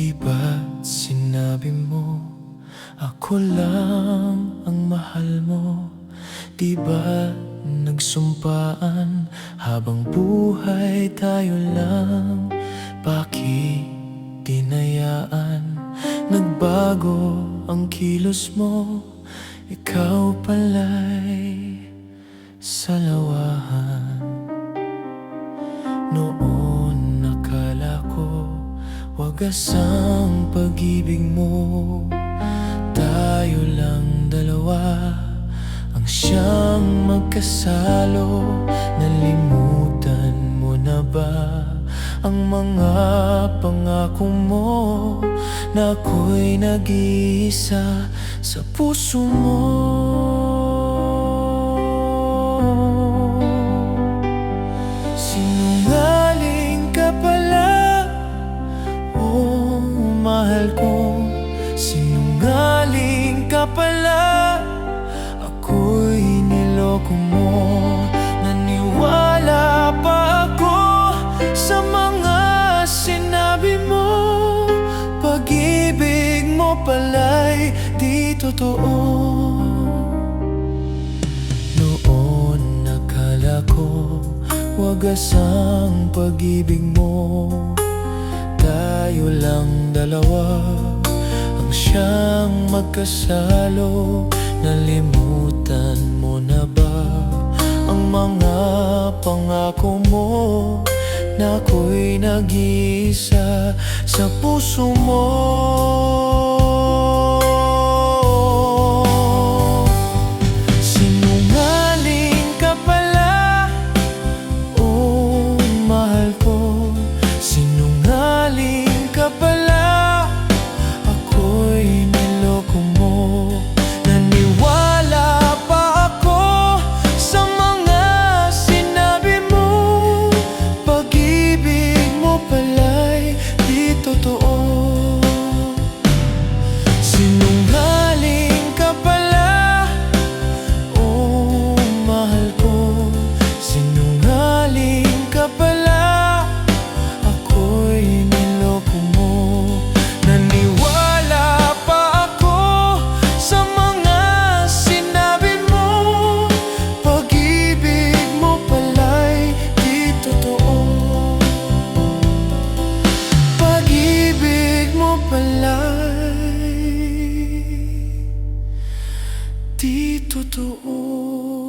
Di ba't sinabi mo ako lang ang mahal mo? Di ba nagsumpaan habang buhay tayo lang? Bakit tinayaan nagbago ang kilos mo? Ikaw pala'y salawahan. Noon nakala ko wagas ang pag-ibig mo. Tayo lang dalawa ang siyang magkasalo. Nalimutan mo na ba ang mga pangako mo na ako'y nag-iisa sa puso mo? Sinungaling ka pala, oh mahal ko. Sinungaling ka pala, ako'y niloko mo. Naniwala pa ako sa mga sinabi mo. Pag-ibig mo pala'y di totoo. Noon nakala ko wagas ang pag-ibig mo. Tayo lang dalawa ang siyang magkasalo. Nalimutan mo na ba ang mga pangako mo na ako'y nag-iisa sa puso mo? Sinungaling ka pala, oh mahal ko. Sinungaling ka pala, ako'y niloko mo. Naniwala pa ako sa mga sinabi mo. Pag-ibig mo pala'y di totoo. Sinungaling ka pala, oh mahal ko. Sinungaling ka pala, ako'y niloko mo. Naniwala pa ako sa mga sinabi mo. Pag-ibig mo pala'y di totoo. Pag-ibig mo pala'y di totoo.